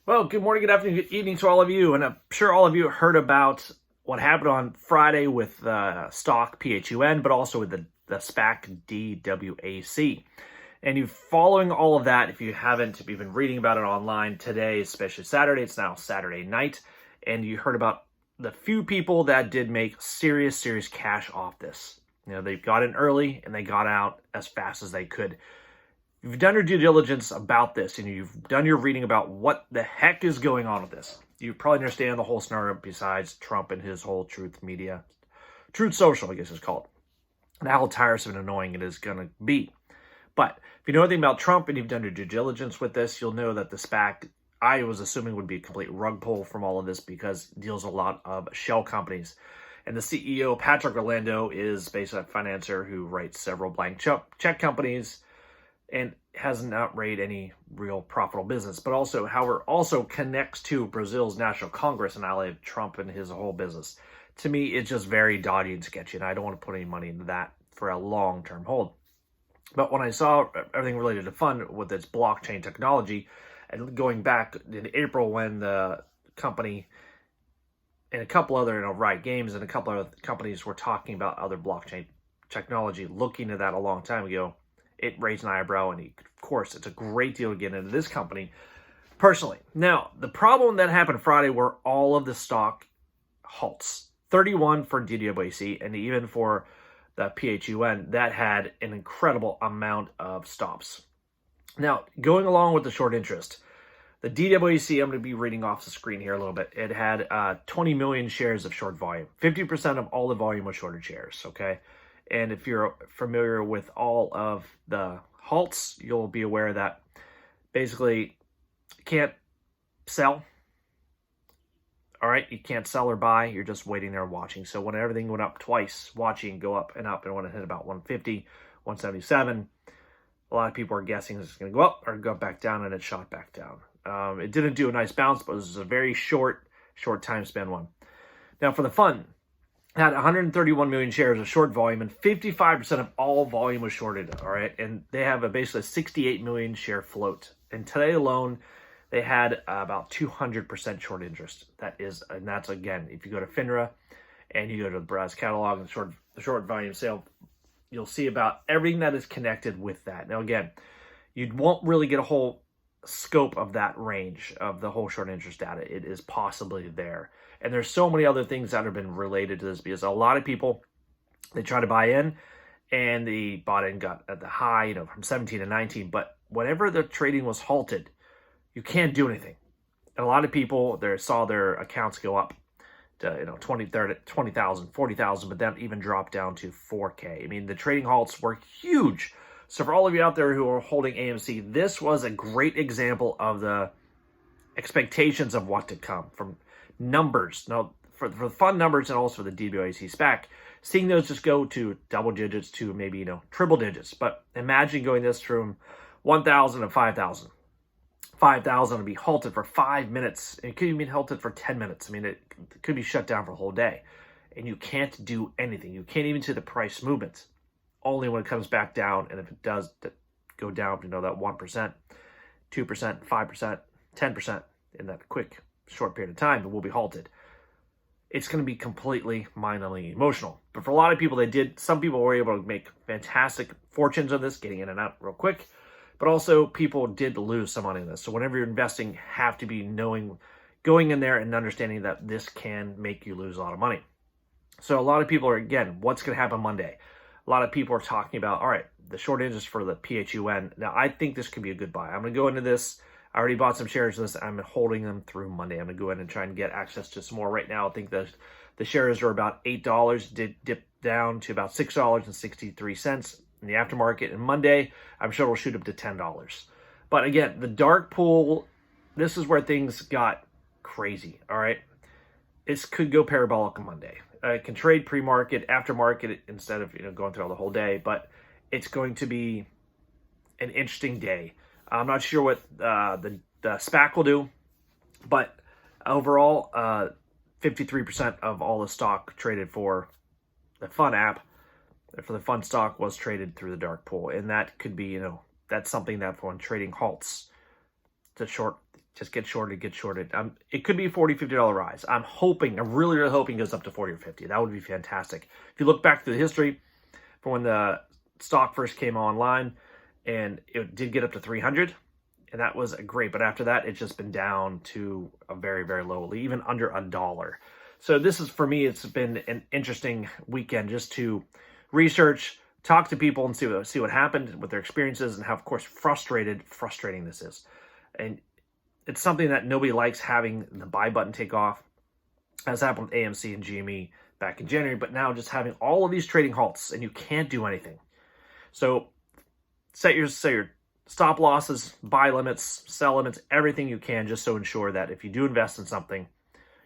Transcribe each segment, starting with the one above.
Well, good morning, good afternoon, good evening to all of you. And I'm sure all of you heard about what happened on Friday with stock PHUN, but also with the SPAC DWAC. And you're following all of that. If you haven't, if you've been reading about it online today, especially Saturday, it's now Saturday night. And you heard about the few people that did make serious cash off this. You know, they got in early and they got out as fast as they could. You've done your due diligence about this and you've done your reading about what the heck is going on with this. You probably understand the whole scenario besides Trump and his whole Truth Social, I guess it's called, and how tiresome and annoying it is going to be. But if you know anything about Trump and you've done your due diligence with this, you'll know that the SPAC, I was assuming, would be a complete rug pull from all of this because it deals a lot of shell companies. And the CEO, Patrick Orlando, is basically a financier who writes several blank check companies and has not made any real profitable business, but also, however, also connects to Brazil's National Congress and ally of Trump and his whole business. To me, it's just very dodgy and sketchy, and I don't want to put any money into that for a long-term hold. But when I saw everything related to Fund with its blockchain technology, and going back in April when the company and a couple other, Riot Games and a couple other companies were talking about other blockchain technology, looking at that a long time ago, it raised an eyebrow, and of course, it's a great deal to get into this company personally. Now, the problem that happened Friday were all of the stock halts. 31 for DWAC, and even for the PHUN, that had an incredible amount of stops. Now, going along with the short interest, the DWAC, I'm going to be reading off the screen here a little bit. It had 20 million shares of short volume. 50% of all the volume was shorted shares, okay? And if you're familiar with all of the halts, you'll be aware that basically you can't sell. All right, you can't sell or buy. You're just waiting there watching. So when everything went up twice, watching go up, and when it hit about 150, 177, a lot of people are guessing it's going to go up or go back down, and it shot back down. It didn't do a nice bounce, but it was a very short time span one. Now for the fund, had 131 million shares of short volume, and 55% of all volume was shorted, all right? And they have basically a 68 million share float. And today alone, they had about 200% short interest. And that's, again, if you go to FINRA and you go to the Browse catalog and the short volume sale, you'll see about everything that is connected with that. Now, again, you won't really get a whole scope of that range of the whole short interest data. It is possibly there. And there's so many other things that have been related to this because a lot of people, they try to buy in and they bought in, got at the high, from 17 to 19. But whenever the trading was halted, you can't do anything. And a lot of people saw their accounts go up to 20, 30, 20,000, 40,000, but then even dropped down to 4K. I mean, the trading halts were huge. So for all of you out there who are holding AMC, this was a great example of the expectations of what to come from numbers. Now, for the fund numbers and also for the DWAC SPAC, seeing those just go to double digits to maybe, triple digits. But imagine going this from 1,000 to 5,000. 5,000 to be halted for 5 minutes. It could even be halted for 10 minutes. I mean, it could be shut down for a whole day. And you can't do anything. You can't even see the price movements. Only when it comes back down, and if it does go down, that 1%, 2%, 5%, 10% in that quick, short period of time, it will be halted. It's going to be completely mind-numbingly emotional. But for a lot of people, some people were able to make fantastic fortunes on this, getting in and out real quick. But also, people did lose some money in this. So whenever you're investing, have to be going in there and understanding that this can make you lose a lot of money. So a lot of people are, again, what's going to happen Monday? A lot of people are talking about, all right, the short interest for the PHUN. Now, I think this could be a good buy. I'm going to go into this. I already bought some shares of this. I'm holding them through Monday. I'm going to go in and try and get access to some more. Right now, I think the shares are about $8. Did dip down to about $6.63 in the aftermarket. And Monday, I'm sure we'll shoot up to $10. But again, the dark pool, this is where things got crazy, all right? This could go parabolic on Monday. It can trade pre-market, aftermarket instead of going through the whole day, but it's going to be an interesting day. I'm not sure what the SPAC will do, but overall, 53% of all the stock traded for the Fund app, for the Fund stock, was traded through the dark pool. And that could be, that's something that when trading halts, the short just get shorted, get shorted. It could be a $40, $50 rise. I'm really, really hoping it goes up to 40 or 50. That would be fantastic. If you look back through the history from when the stock first came online, and it did get up to 300, and that was great. But after that, it's just been down to a very, very low, even under $1. So this is, for me, it's been an interesting weekend just to research, talk to people, and see what happened with their experiences, and how, of course, frustrating this is. And it's something that nobody likes, having the buy button take off, as happened with AMC and GME back in January, but now just having all of these trading halts and you can't do anything. So set your stop losses, buy limits, sell limits, everything you can, just so ensure that if you do invest in something,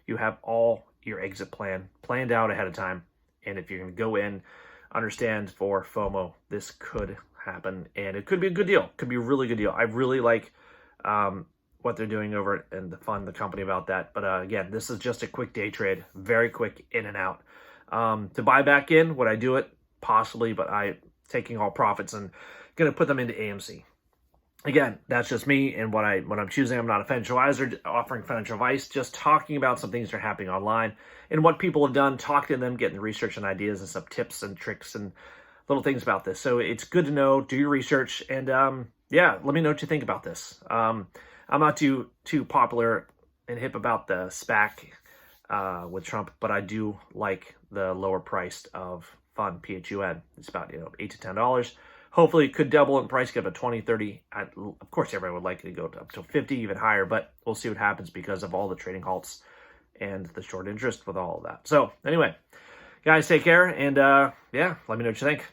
you have all your exit planned out ahead of time. And if you're going to go in, understand for FOMO, this could happen, and it could be a good deal. Could be a really good deal. I really like what they're doing over and the company about that. But again, this is just a quick day trade, very quick in and out. To buy back in, would I do it? Possibly, but I taking all profits and going to put them into AMC. Again, that's just me and what I'm choosing. I'm not a financial advisor offering financial advice, just talking about some things that are happening online and what people have done, talking to them, getting research and ideas and some tips and tricks and little things about this. So it's good to know, do your research, and yeah, let me know what you think about this. I'm not too popular and hip about the SPAC with Trump, but I do like the lower priced of FUN, PHUN. It's about $8 to $10. Hopefully it could double in price, get up to 20, 30. Of course, everyone would like it to go up to 50, even higher, but we'll see what happens because of all the trading halts and the short interest with all of that. So anyway, guys, take care, and yeah, let me know what you think.